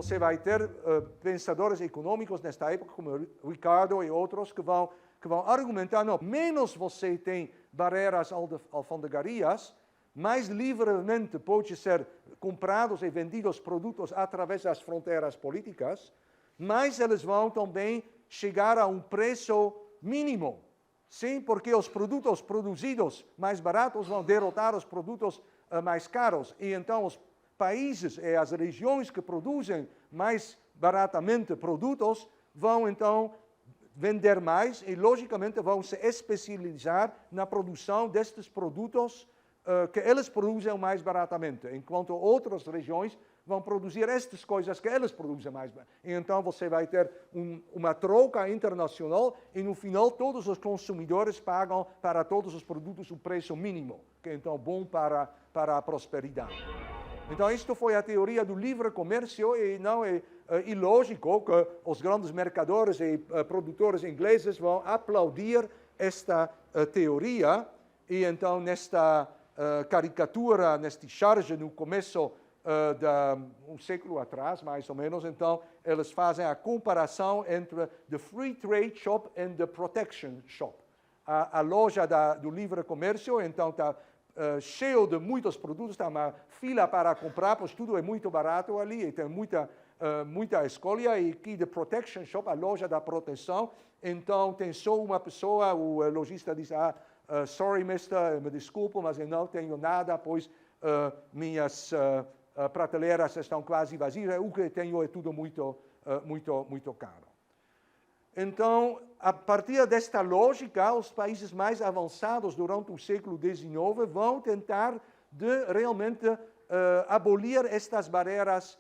você vai ter pensadores econômicos nesta época, como Ricardo e outros, que vão argumentar, não, menos você tem barreiras alfandegarias, mais livremente pode ser comprados e vendidos produtos através das fronteiras políticas, mas eles vão também chegar a um preço mínimo. Sim, porque os produtos produzidos mais baratos vão derrotar os produtos mais caros. E então os países e as regiões que produzem mais baratamente produtos vão então vender mais e, logicamente, vão se especializar na produção destes produtos que eles produzem mais baratamente, enquanto outras regiões vão produzir estas coisas que eles produzem mais baratamente. E então você vai ter uma troca internacional e, no final, todos os consumidores pagam para todos os produtos o preço mínimo, que é então bom para a prosperidade. Então, isto foi a teoria do livre comércio e não é ilógico que os grandes mercadores e produtores ingleses vão aplaudir esta teoria e então nesta caricatura, neste charge no começo de um século atrás, mais ou menos, então eles fazem a comparação entre the free trade shop and the protection shop. A loja do livre comércio, então, está cheio de muitos produtos, está uma fila para comprar, pois tudo é muito barato ali e tem muita escolha. E aqui, the protection shop, a loja da proteção, então tem só uma pessoa, o lojista diz, sorry, mister, me desculpo, mas eu não tenho nada, pois minhas prateleiras estão quase vazias, o que tenho é tudo muito caro. Então, a partir desta lógica, os países mais avançados durante o século XIX vão tentar realmente abolir estas barreiras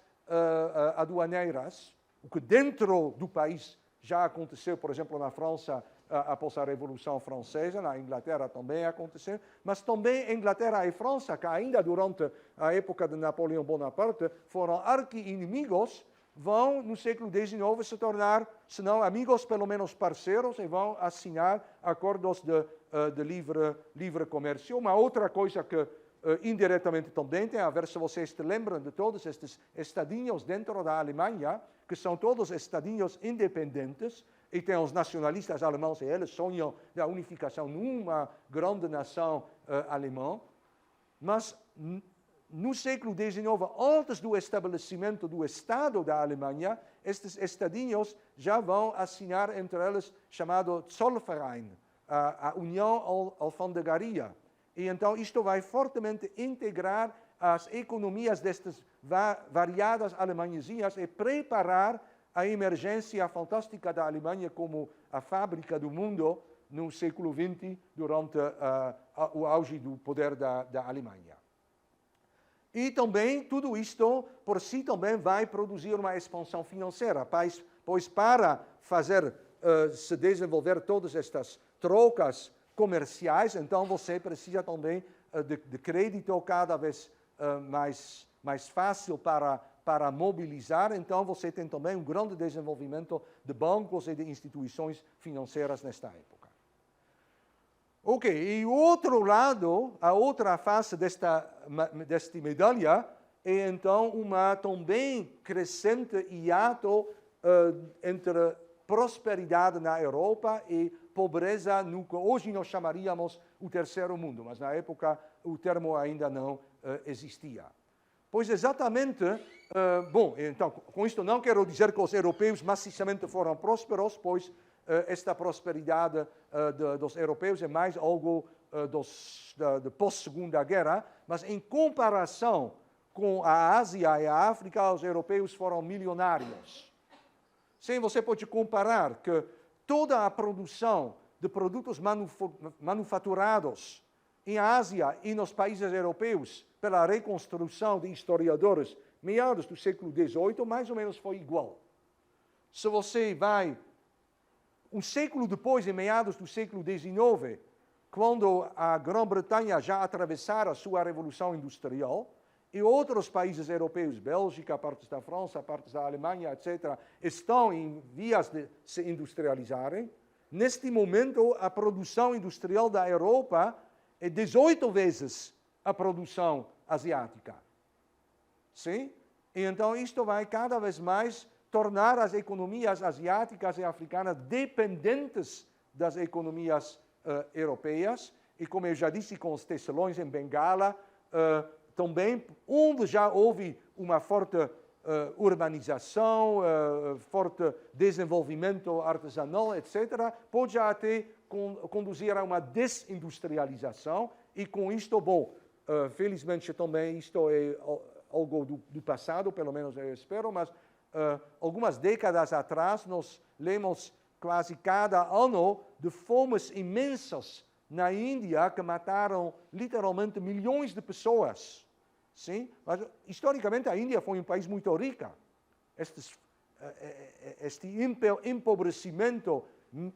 aduaneiras, o que dentro do país já aconteceu, por exemplo, na França, após a Revolução Francesa, na Inglaterra também aconteceu, mas também Inglaterra e França, que ainda durante a época de Napoleão Bonaparte foram arqui-inimigos, vão, no século XIX, se tornar, se não amigos, pelo menos parceiros, e vão assinar acordos de livre comércio. Uma outra coisa que indiretamente também tem a ver, se vocês se lembram de todos estes estadinhos dentro da Alemanha, que são todos estadinhos independentes, e tem os nacionalistas alemães, e eles sonham da unificação numa grande nação alemã, mas no século XIX, antes do estabelecimento do Estado da Alemanha, estes estadinhos já vão assinar entre eles chamado Zollverein, a União Alfandegaria. E então isto vai fortemente integrar as economias destas variadas Alemanhasias e preparar a emergência fantástica da Alemanha como a fábrica do mundo no século XX, durante o auge do poder da Alemanha. E também, tudo isto, por si, também vai produzir uma expansão financeira, pois para fazer se desenvolver todas estas trocas comerciais, então você precisa também de crédito cada vez mais fácil para mobilizar, então você tem também um grande desenvolvimento de bancos e de instituições financeiras nesta época. Ok, e o outro lado, a outra face desta medalha, é então uma também crescente hiato entre prosperidade na Europa e pobreza no que hoje nós chamaríamos o terceiro mundo, mas na época o termo ainda não existia. Pois exatamente, bom, então com isto não quero dizer que os europeus maciçamente foram prósperos, pois esta prosperidade dos europeus é mais algo de pós-segunda guerra, mas em comparação com a Ásia e a África, os europeus foram milionários. Sim, você pode comparar que toda a produção de produtos manufaturados em Ásia e nos países europeus, pela reconstrução de historiadores, meados do século XVIII, mais ou menos foi igual. Se você vai um século depois, em meados do século XIX, quando a Grã-Bretanha já atravessara a sua revolução industrial, e outros países europeus, Bélgica, partes da França, partes da Alemanha, etc., estão em vias de se industrializarem, neste momento a produção industrial da Europa é 18 vezes a produção asiática. Sim? E então isto vai cada vez mais tornar as economias asiáticas e africanas dependentes das economias europeias. E como eu já disse com os tecelões em Bengala, também onde já houve uma forte urbanização, forte desenvolvimento artesanal, etc., pode até conduzir a uma desindustrialização e com isto, bom, felizmente também isto é algo do passado, pelo menos eu espero, mas algumas décadas atrás nós lemos quase cada ano de fomes imensas na Índia que mataram literalmente milhões de pessoas. Sim? Mas, historicamente, a Índia foi um país muito rico. Este empobrecimento,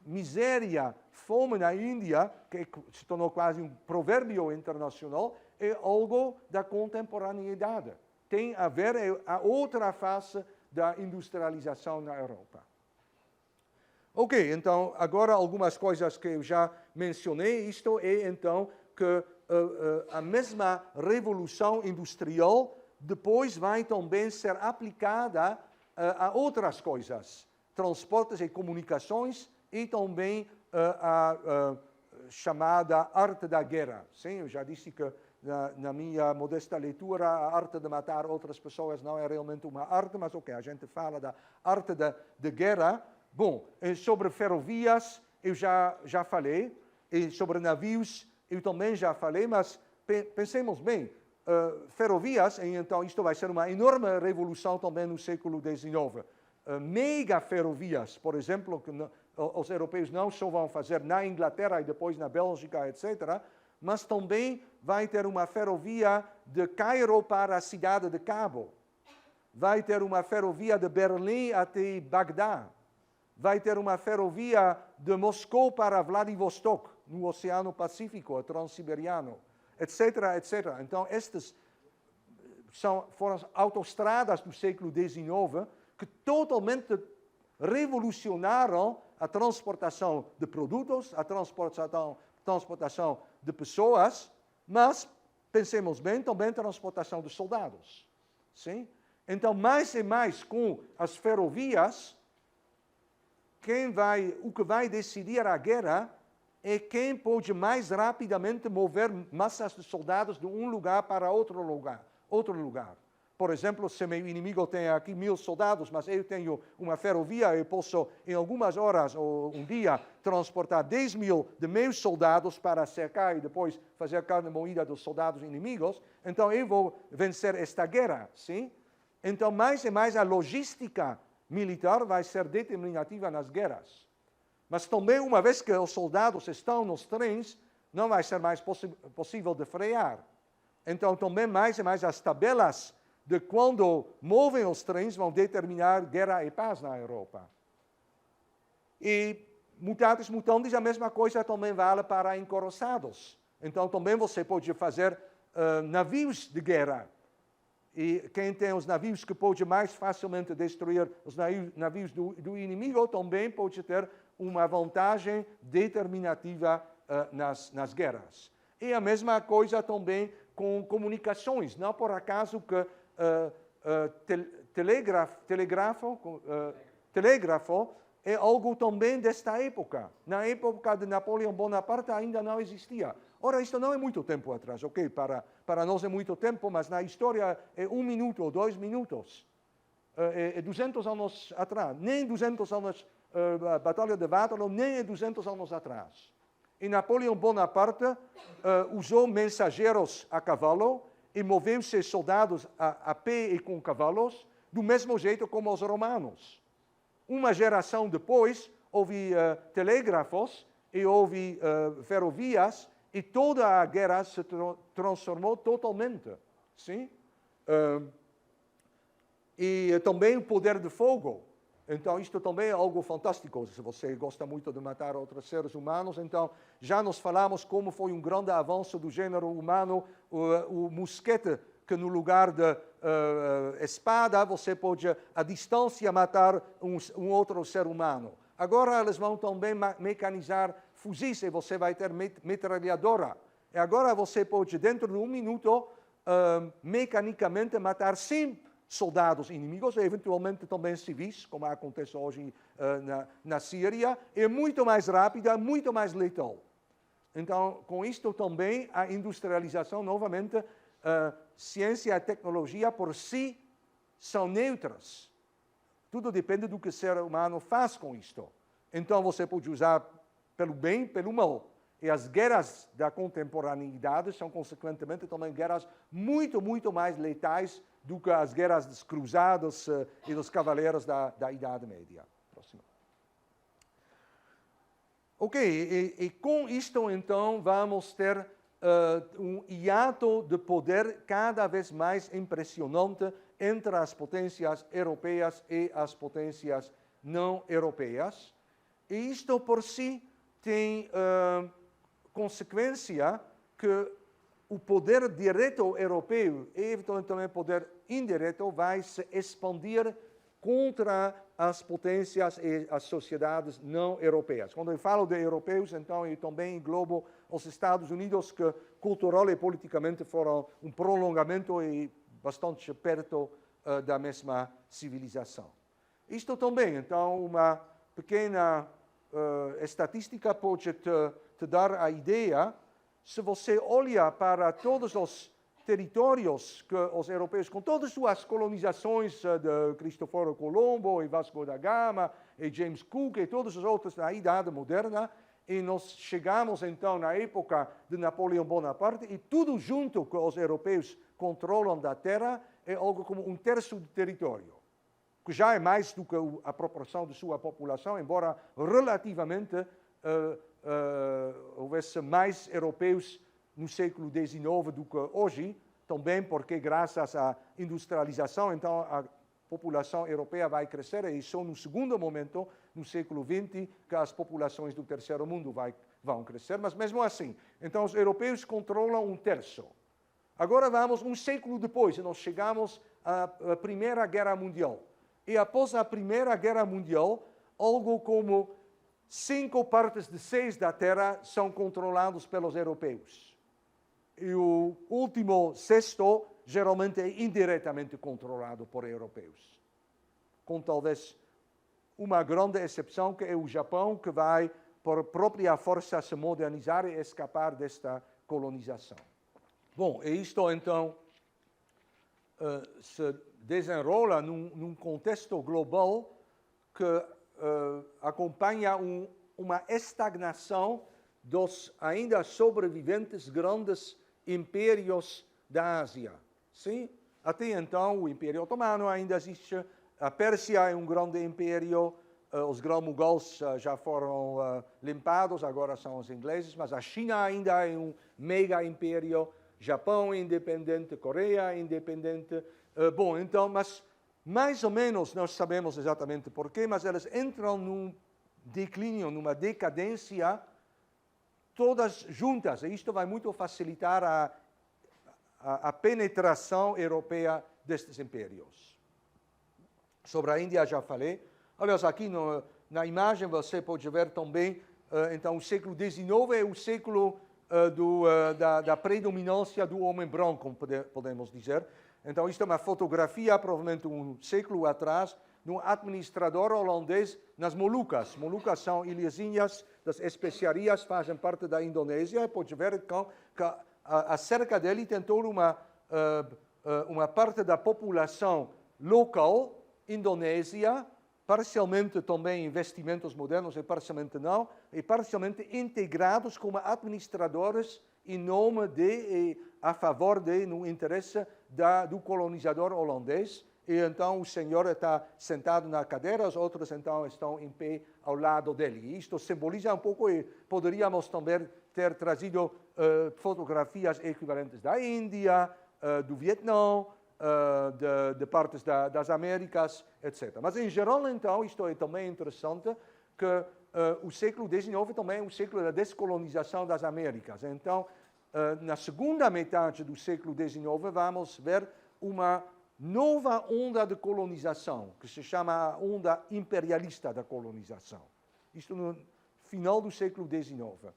miséria, fome na Índia, que se tornou quase um provérbio internacional, é algo da contemporaneidade. Tem a ver a outra face da industrialização na Europa. Ok, então, agora algumas coisas que eu já mencionei. Isto é, então, que a mesma revolução industrial depois vai também ser aplicada a outras coisas, transportes e comunicações e também a chamada arte da guerra. Sim, eu já disse que na minha modesta leitura a arte de matar outras pessoas não é realmente uma arte, mas ok, a gente fala da arte de guerra. Bom, sobre ferrovias eu já falei, e sobre navios eu também já falei, mas pensemos bem, ferrovias, e então isto vai ser uma enorme revolução também no século XIX. Mega ferrovias, por exemplo, que os europeus não só vão fazer na Inglaterra e depois na Bélgica, etc., mas também vai ter uma ferrovia de Cairo para a cidade de Cabo. Vai ter uma ferrovia de Berlim até Bagdá. Vai ter uma ferrovia de Moscou para Vladivostok, no Oceano Pacífico, Transiberiano, etc., etc. Então, estas foram as autoestradas do século XIX que totalmente revolucionaram a transportação de produtos, a transportação de pessoas, mas, pensemos bem, também a transportação de soldados. Sim? Então, mais e mais com as ferrovias, o que vai decidir a guerra é quem pode mais rapidamente mover massas de soldados de um lugar para outro lugar. Por exemplo, se meu inimigo tem aqui 1000 soldados, mas eu tenho uma ferrovia, eu posso, em algumas horas ou um dia, transportar 10.000 de meus soldados para cercar e depois fazer carne moída dos soldados inimigos. Então, eu vou vencer esta guerra, sim? Então, mais e mais a logística militar vai ser determinativa nas guerras. Mas também, uma vez que os soldados estão nos trens, não vai ser mais possível de frear. Então, também mais e mais as tabelas de quando movem os trens vão determinar guerra e paz na Europa. E, mutatis mutandis, a mesma coisa também vale para encoraçados. Então, também você pode fazer navios de guerra. E quem tem os navios que pode mais facilmente destruir os navios do inimigo também pode ter uma vantagem determinativa nas guerras. E a mesma coisa também com comunicações. Não por acaso que telégrafo é algo também desta época. Na época de Napoleão Bonaparte ainda não existia. Ora, isto não é muito tempo atrás, ok? Para nós é muito tempo, mas na história é 1 minuto ou 2 minutos. É 200 anos atrás. Nem 200 anos, a Batalha de Waterloo, nem é 200 anos atrás. E Napoleão Bonaparte usou mensageiros a cavalo e moveu seus soldados a pé e com cavalos, do mesmo jeito como os romanos. Uma geração depois, houve telégrafos e houve ferrovias, e toda a guerra se transformou totalmente. Sim? E também o poder de fogo. Então, isto também é algo fantástico. Se você gosta muito de matar outros seres humanos, então, já nos falamos como foi um grande avanço do gênero humano, o mosquete, que no lugar de espada, você pode, à distância, matar um outro ser humano. Agora, eles vão também mecanizar fuzis e você vai ter metralhadora. E agora você pode, dentro de 1 minuto, mecanicamente matar 100 soldados inimigos, eventualmente também civis, como acontece hoje na Síria, é muito mais rápida, muito mais letal. Então, com isto também, a industrialização, novamente, ciência e tecnologia por si são neutras. Tudo depende do que o ser humano faz com isto. Então, você pode usar pelo bem, pelo mal. E as guerras da contemporaneidade são, consequentemente, também guerras muito, muito mais letais do que as guerras dos cruzados e dos cavaleiros da Idade Média. Próximo. Ok, e com isto, então, vamos ter um hiato de poder cada vez mais impressionante entre as potências europeias e as potências não europeias. E isto, por si, tem consequência que o poder direto europeu e, eventualmente, também o poder indireto vai se expandir contra as potências e as sociedades não europeias. Quando eu falo de europeus, então, eu também englobo os Estados Unidos, que cultural e politicamente foram um prolongamento e bastante perto da mesma civilização. Isto também, então, uma pequena estatística pode te dar a ideia. Se você olha para todos os territórios que os europeus, com todas as suas colonizações de Cristóvão Colombo e Vasco da Gama e James Cook e todos os outros na Idade Moderna, e nós chegamos então na época de Napoleão Bonaparte, e tudo junto que os europeus controlam da terra é algo como 1/3 do território, que já é mais do que a proporção de sua população, embora relativamente houvesse mais europeus no século XIX do que hoje, também porque graças à industrialização, então a população europeia vai crescer, e só no segundo momento, no século XX, que as populações do terceiro mundo vão crescer, mas mesmo assim, então os europeus controlam 1/3. Agora vamos um século depois, e nós chegamos à Primeira Guerra Mundial. E após a Primeira Guerra Mundial, algo como 5/6 da Terra são controlados pelos europeus. E o último sexto, geralmente, é indiretamente controlado por europeus. Com talvez uma grande exceção, que é o Japão, que vai, por própria força, se modernizar e escapar desta colonização. Bom, e isto, então, se desenrola num contexto global que acompanha uma estagnação dos ainda sobreviventes grandes impérios da Ásia. Sim? Até então, o Império Otomano ainda existe, a Pérsia é um grande império, os grão-mogols já foram limpados, agora são os ingleses, mas a China ainda é um mega-império, Japão independente, Coreia independente. Bom, então, mas mais ou menos, nós sabemos exatamente porquê, mas elas entram num declínio, numa decadência, todas juntas, e isto vai muito facilitar a penetração europeia destes impérios. Sobre a Índia já falei. Aliás, aqui na imagem você pode ver também, então, o século XIX é o século da predominância do homem branco, podemos dizer. Então, isto é uma fotografia, provavelmente um século atrás, de um administrador holandês nas Molucas. Molucas são ilhazinhas das especiarias, fazem parte da Indonésia. Pode ver que acerca dele tem toda uma parte da população local indonésia, parcialmente também investimentos modernos e parcialmente não, e parcialmente integrados como administradores em nome de e a favor de, no interesse do colonizador holandês. E então o senhor está sentado na cadeira, os outros então estão em pé ao lado dele. E isto simboliza um pouco, e poderíamos também ter trazido fotografias equivalentes da Índia, do Vietnã, de partes das Américas, etc. Mas em geral, então, isto é também interessante, que o século XIX também é um século da descolonização das Américas. Então, na segunda metade do século XIX, vamos ver uma nova onda de colonização, que se chama a onda imperialista da colonização. Isto no final do século XIX.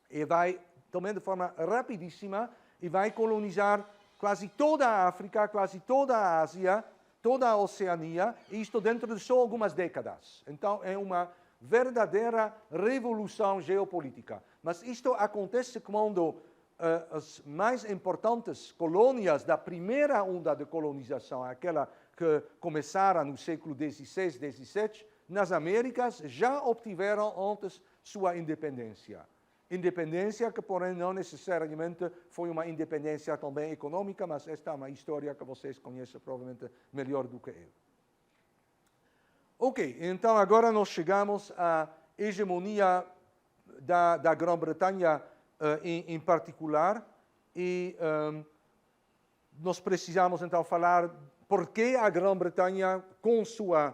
E vai também de forma rapidíssima, e vai colonizar quase toda a África, quase toda a Ásia, toda a Oceania, e isto dentro de só algumas décadas. Então, é uma verdadeira revolução geopolítica. Mas isto acontece quando as mais importantes colônias da primeira onda de colonização, aquela que começara no século XVI, XVII, nas Américas, já obtiveram antes sua independência. Independência que, porém, não necessariamente foi uma independência também econômica, mas esta é uma história que vocês conhecem provavelmente melhor do que eu. Ok, então agora nós chegamos à hegemonia da Grã-Bretanha em particular e nós precisamos então falar por que a Grã-Bretanha, com sua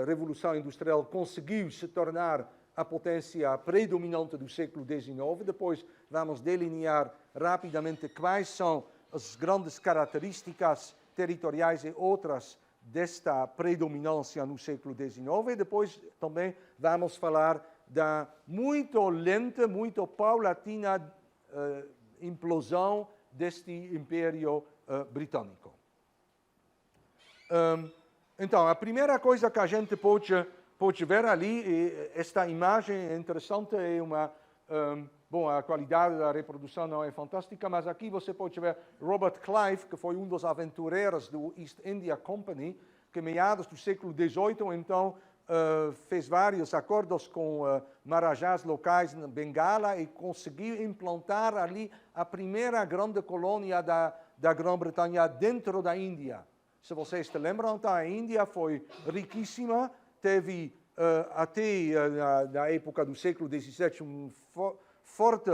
Revolução Industrial, conseguiu se tornar a potência predominante do século XIX. Depois vamos delinear rapidamente quais são as grandes características territoriais e outras desta predominância no século XIX. E depois também vamos falar da muito lenta, muito paulatina implosão deste Império Britânico. Então, a primeira coisa que a gente pode ver ali, esta imagem é interessante, é uma... bom, a qualidade da reprodução não é fantástica, mas aqui você pode ver Robert Clive, que foi um dos aventureiros do East India Company, que meados do século XVIII, então, fez vários acordos com marajás locais na Bengala e conseguiu implantar ali a primeira grande colônia da Grã-Bretanha dentro da Índia. Se vocês se lembram, então, a Índia foi riquíssima, teve até na época do século XVII um forte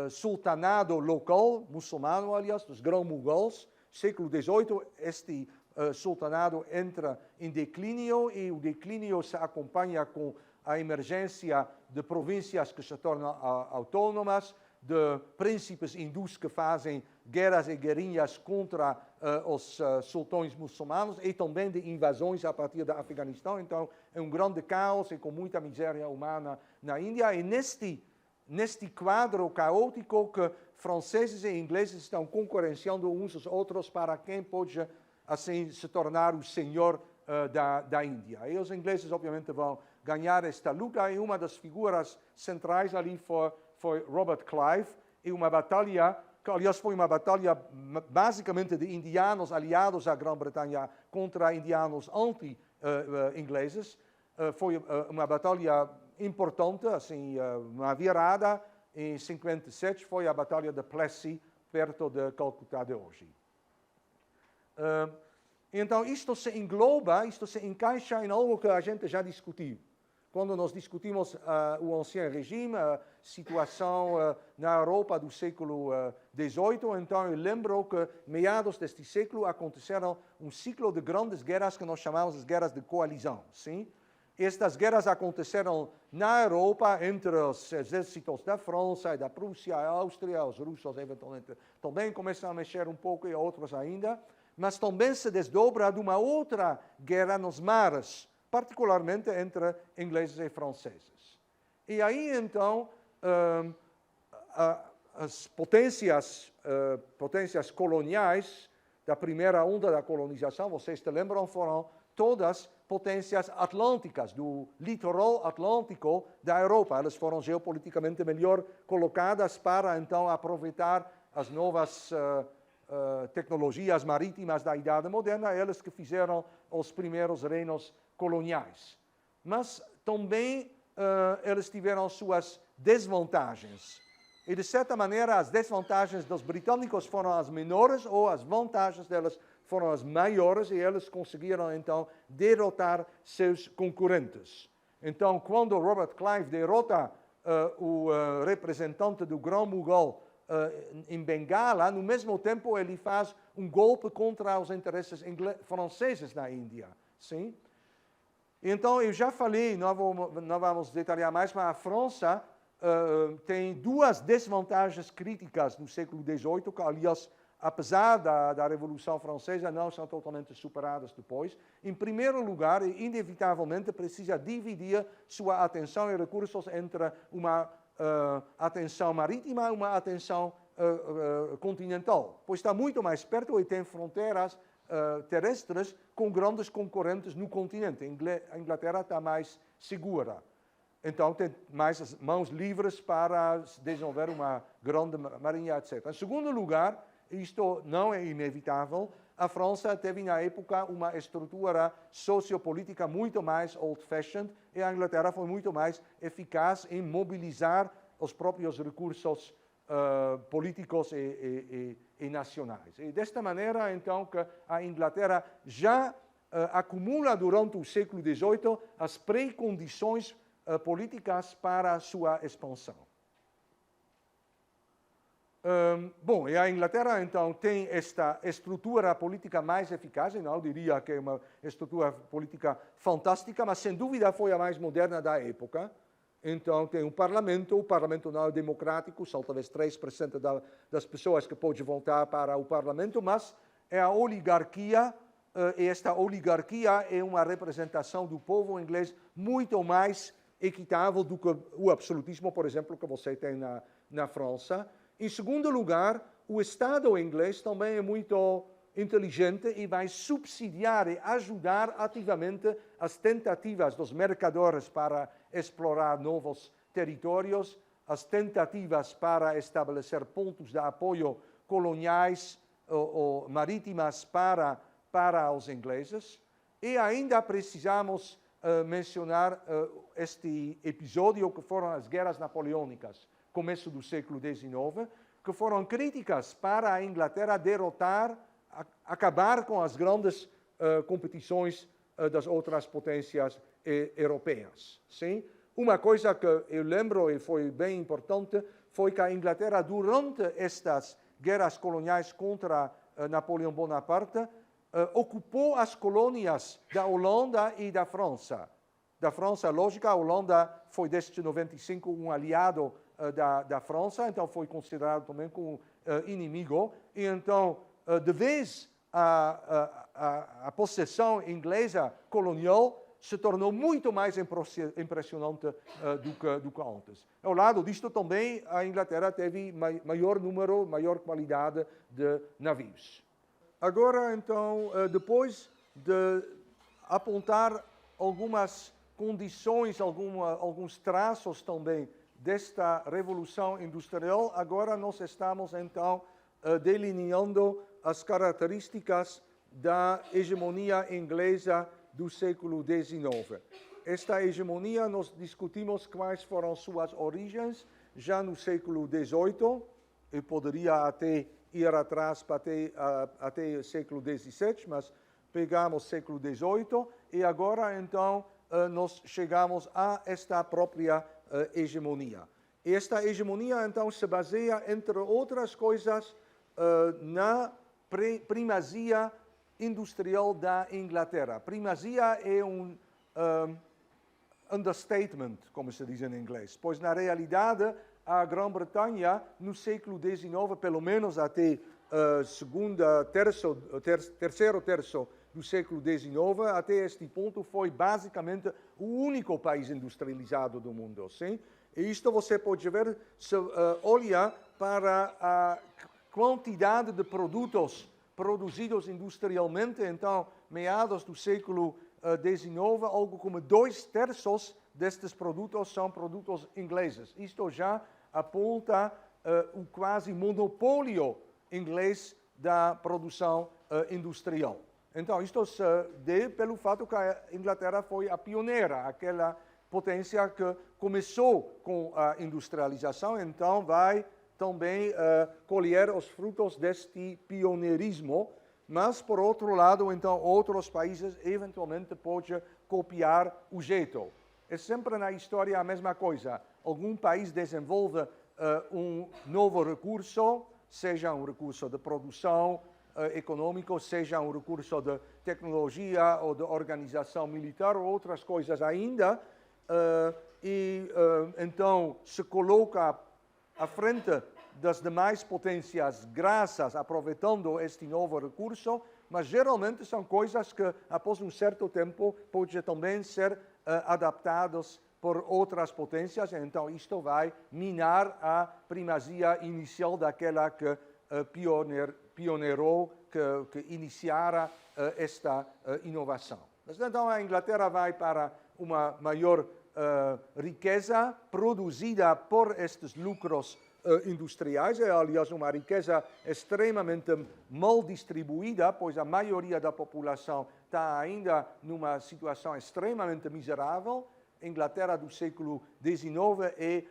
sultanado local, muçulmano, aliás, dos grão-mughals. Século XVIII, este sultanado entra em declínio e o declínio se acompanha com a emergência de províncias que se tornam autônomas, de príncipes hindus que fazem guerras e guerrinhas contra os sultões muçulmanos e também de invasões a partir do Afeganistão. Então, é um grande caos e com muita miséria humana na Índia. E neste quadro caótico que franceses e ingleses estão concorrenciando uns aos outros para quem pode, assim, se tornar o senhor da Índia. E os ingleses, obviamente, vão ganhar esta luta e uma das figuras centrais ali foi Robert Clive, e uma batalha, que aliás foi uma batalha basicamente de indianos aliados à Grã-Bretanha contra indianos anti-ingleses. Foi uma batalha importante, assim, uma virada. Em 57 foi a Batalha de Plassey, perto de Calcutá de hoje. Então, isto se encaixa em algo que a gente já discutiu. Quando nós discutimos o Ancien Regime, a situação na Europa do século XVIII, então eu lembro que, meados deste século, aconteceram um ciclo de grandes guerras que nós chamamos de guerras de coalizão. Sim? Estas guerras aconteceram na Europa entre os exércitos da França e da Prússia, a Áustria, os russos eventualmente também começam a mexer um pouco e outros ainda, mas também se desdobra de uma outra guerra nos mares, particularmente entre ingleses e franceses. E aí, então, as potências coloniais da primeira onda da colonização, vocês se lembram, foram todas potências atlânticas, do litoral atlântico da Europa. Elas foram geopoliticamente melhor colocadas para, então, aproveitar as novas tecnologias marítimas da Idade Moderna, elas que fizeram os primeiros reinos coloniais. Mas também eles tiveram suas desvantagens. E, de certa maneira, as desvantagens dos britânicos foram as menores ou as vantagens delas foram as maiores e eles conseguiram, então, derrotar seus concorrentes. Então, quando Robert Clive derrota o representante do Grão-Mughal em Bengala, no mesmo tempo ele faz um golpe contra os interesses franceses na Índia. Sim? Então, eu já falei, não vamos detalhar mais, mas a França tem duas desvantagens críticas no século XVIII, que, aliás, apesar da Revolução Francesa, não são totalmente superadas depois. Em primeiro lugar, inevitavelmente, precisa dividir sua atenção e recursos entre uma atenção marítima e uma atenção continental, pois está muito mais perto e tem fronteiras terrestres com grandes concorrentes no continente. A Inglaterra está mais segura. Então, tem mais as mãos livres para desenvolver uma grande marinha, etc. Em segundo lugar, isto não é inevitável, a França teve na época uma estrutura sociopolítica muito mais old-fashioned e a Inglaterra foi muito mais eficaz em mobilizar os próprios recursos políticos e nacionais. E desta maneira, então, que a Inglaterra já acumula durante o século XVIII as pré-condições políticas para a sua expansão. Bom, e a Inglaterra, então, tem esta estrutura política mais eficaz, eu não diria que é uma estrutura política fantástica, mas sem dúvida foi a mais moderna da época. Então, tem o parlamento não é democrático, só talvez 3% das pessoas que podem votar para o parlamento, mas é a oligarquia, e esta oligarquia é uma representação do povo inglês muito mais equitável do que o absolutismo, por exemplo, que você tem na França. Em segundo lugar, o Estado inglês também é muito inteligente e vai subsidiar e ajudar ativamente as tentativas dos mercadores para explorar novos territórios, as tentativas para estabelecer pontos de apoio coloniais ou marítimas para os ingleses. E ainda precisamos mencionar este episódio que foram as guerras napoleônicas, começo do século XIX, que foram críticas para a Inglaterra derrotar, acabar com as grandes competições das outras potências europeias. Sim? Uma coisa que eu lembro e foi bem importante foi que a Inglaterra, durante estas guerras coloniais contra Napoleão Bonaparte, ocupou as colônias da Holanda e da França. Da França, lógico, a Holanda foi desde 95 um aliado da França, então foi considerado também como inimigo. E então, de vez, a possessão inglesa colonial se tornou muito mais impressionante do que antes. Ao lado disto também, a Inglaterra teve maior qualidade de navios. Agora, então, depois de apontar algumas condições, alguns traços também desta revolução industrial, agora nós estamos, então, delineando as características da hegemonia inglesa do século XIX. Esta hegemonia, nós discutimos quais foram suas origens já no século XVIII, eu poderia até ir atrás até o século XVII, mas pegamos o século XVIII e agora, então, nós chegamos a esta própria hegemonia. Esta hegemonia, então, se baseia, entre outras coisas, na primazia industrial da Inglaterra. Primazia é um understatement, como se diz em inglês, pois, na realidade, a Grã-Bretanha, no século XIX, pelo menos até terceiro terço do século XIX, até este ponto, foi basicamente o único país industrializado do mundo. Sim? E isto você pode ver se olha para a quantidade de produtos produzidos industrialmente. Então, meados do século XIX, algo como 2/3 destes produtos são produtos ingleses. Isto já aponta o quase monopólio inglês da produção industrial. Então, isto se deve pelo fato que a Inglaterra foi a pioneira, aquela potência que começou com a industrialização, então vai também colher os frutos deste pioneirismo, mas, por outro lado, então, outros países eventualmente podem copiar o jeito. É sempre na história a mesma coisa. Algum país desenvolve um novo recurso, seja um recurso de produção econômico, seja um recurso de tecnologia ou de organização militar ou outras coisas ainda, então se coloca à frente das demais potências graças, aproveitando este novo recurso, mas geralmente são coisas que, após um certo tempo, podem também ser adaptadas por outras potências, então isto vai minar a primazia inicial daquela que pioneiro que iniciara esta inovação. Mas então a Inglaterra vai para uma maior riqueza produzida por estes lucros industriais, é aliás uma riqueza extremamente mal distribuída, pois a maioria da população está ainda numa situação extremamente miserável. A Inglaterra do século XIX é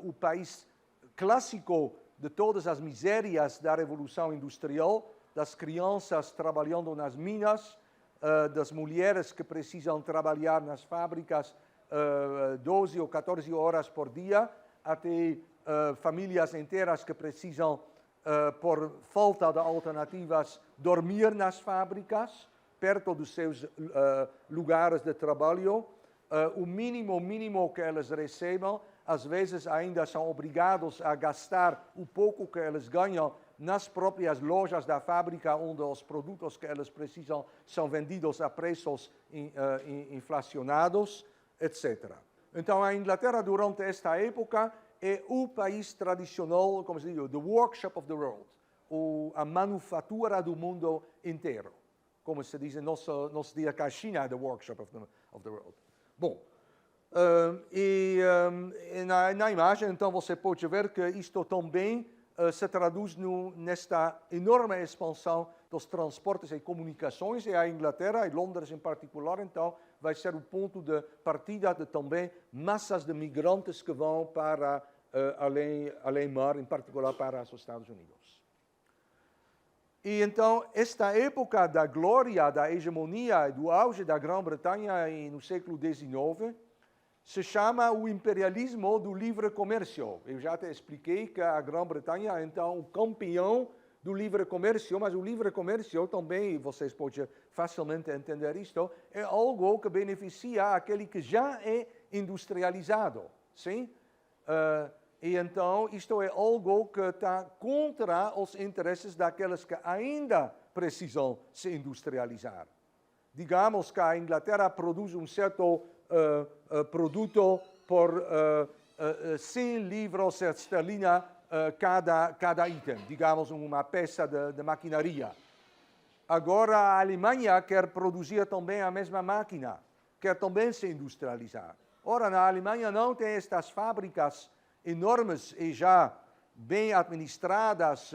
o país clássico de todas as misérias da Revolução Industrial, das crianças trabalhando nas minas, das mulheres que precisam trabalhar nas fábricas 12 ou 14 horas por dia, até famílias inteiras que precisam, por falta de alternativas, dormir nas fábricas, perto dos seus lugares de trabalho. O mínimo que eles recebem, às vezes ainda são obrigados a gastar o pouco que eles ganham nas próprias lojas da fábrica, onde os produtos que eles precisam são vendidos a preços inflacionados, etc. Então, a Inglaterra, durante esta época, é o país tradicional, como se diz, the workshop of the world, a manufatura do mundo inteiro. Como se diz em nosso dia que a China é the workshop of the world. Bom, na imagem, então, você pode ver que isto também se traduz nesta enorme expansão dos transportes e comunicações, e a Inglaterra, e Londres em particular, então, vai ser o ponto de partida de também massas de migrantes que vão para além mar, em particular para os Estados Unidos. E então, esta época da glória, da hegemonia e do auge da Grã-Bretanha no século XIX, se chama o imperialismo do livre comércio. Eu já te expliquei que a Grã-Bretanha é, então, o campeão do livre comércio, mas o livre comércio também, vocês podem facilmente entender isto, é algo que beneficia aquele que já é industrializado, sim? E então, isto é algo que está contra os interesses daqueles que ainda precisam se industrializar. Digamos que a Inglaterra produz um certo produto por 100 livros esterlina cada item, digamos uma peça de maquinaria. Agora a Alemanha quer produzir também a mesma máquina, quer também se industrializar. Ora, na Alemanha não tem estas fábricas enormes e já bem administradas,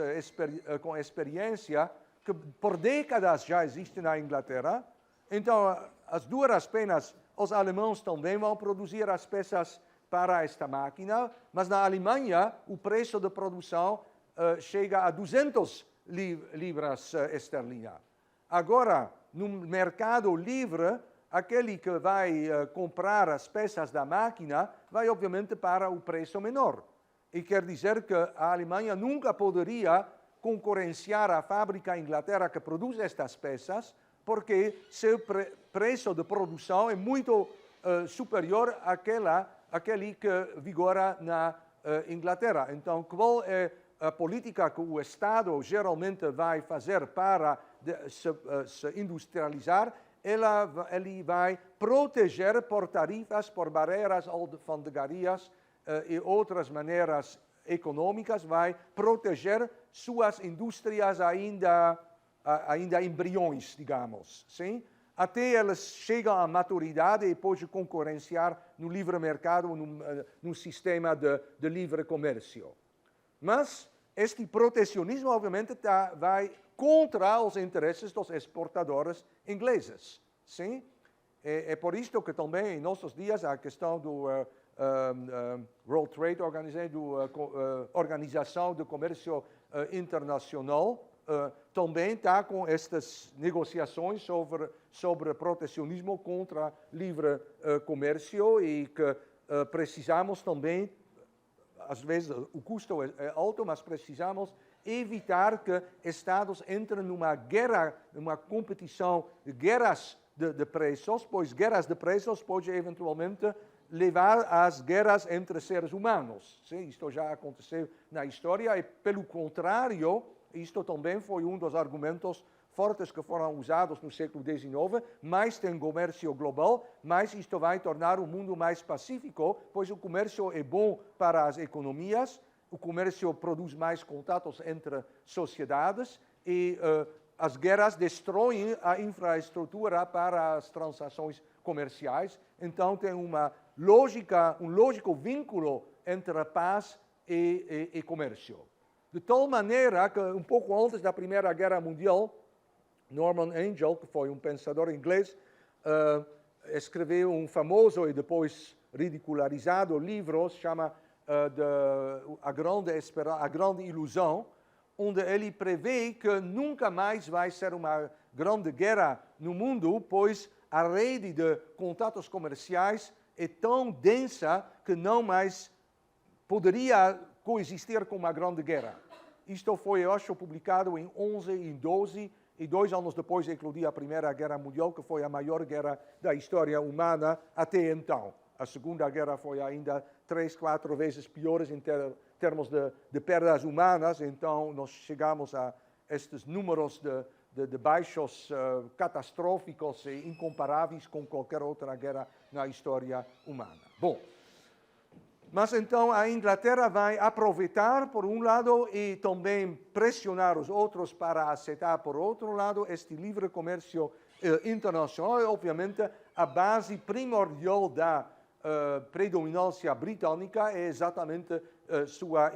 com experiência, que por décadas já existem na Inglaterra. Então, as duras penas, os alemães também vão produzir as peças para esta máquina, mas na Alemanha o preço de produção chega a 200 libras esterlina. Agora, no mercado livre, aquele que vai comprar as peças da máquina vai, obviamente, para o preço menor. E quer dizer que a Alemanha nunca poderia concorrenciar a fábrica em Inglaterra que produz estas peças, porque seu preço de produção é muito superior àquele que vigora na Inglaterra. Então, qual é a política que o Estado geralmente vai fazer para se industrializar? Ele vai proteger por tarifas, por barreiras alfandegárias e outras maneiras econômicas, vai proteger suas indústrias ainda embriões, digamos, sim? Até elas chegam à maturidade e podem concorrenciar no livre mercado, num sistema de livre comércio. Mas este protecionismo, obviamente, vai contra os interesses dos exportadores ingleses, sim? É por isto que também, em nossos dias, a questão do World Trade Organização de Comércio Internacional, também está com estas negociações sobre protecionismo contra livre comércio e que precisamos também, às vezes o custo é alto, mas precisamos evitar que Estados entrem numa guerra, numa competição de guerras de preços, pois guerras de preços podem eventualmente levar às guerras entre seres humanos. Sim, isto já aconteceu na história e, pelo contrário, isto também foi um dos argumentos fortes que foram usados no século XIX. Mais tem comércio global, mais isto vai tornar o mundo mais pacífico, pois o comércio é bom para as economias o comércio produz mais contatos entre sociedades e as guerras destroem a infraestrutura para as transações comerciais. Então, tem um lógico vínculo entre paz e comércio. De tal maneira que, um pouco antes da Primeira Guerra Mundial, Norman Angell, que foi um pensador inglês, escreveu um famoso e depois ridicularizado livro, se chama A Grande Ilusão, onde ele prevê que nunca mais vai ser uma grande guerra no mundo, pois a rede de contatos comerciais é tão densa que não mais poderia coexistir com uma grande guerra. Isto foi, eu acho, publicado em 11 e 12, e 2 anos depois eclodiu a Primeira Guerra Mundial, que foi a maior guerra da história humana até então. A Segunda Guerra foi ainda 3, 4 vezes piores em termos de perdas humanas, então nós chegamos a estes números de baixos catastróficos e incomparáveis com qualquer outra guerra na história humana. Bom, mas então a Inglaterra vai aproveitar, por um lado, e também pressionar os outros para aceitar, por outro lado, este livre comércio internacional. E, obviamente, a base primordial da predominância britânica é exatamente sua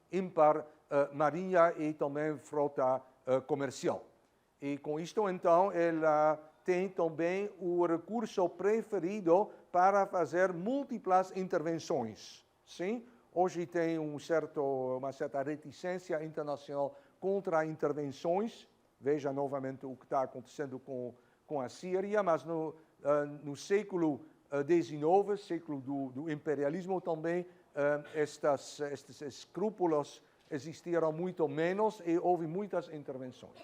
ímpar marinha e também frota comercial. E com isto, então, ela tem também o recurso preferido para fazer múltiplas intervenções. Sim, hoje tem uma certa reticência internacional contra intervenções. Veja novamente o que está acontecendo com a Síria, mas no século XIX, século do imperialismo também, estes escrúpulos existiram muito menos e houve muitas intervenções.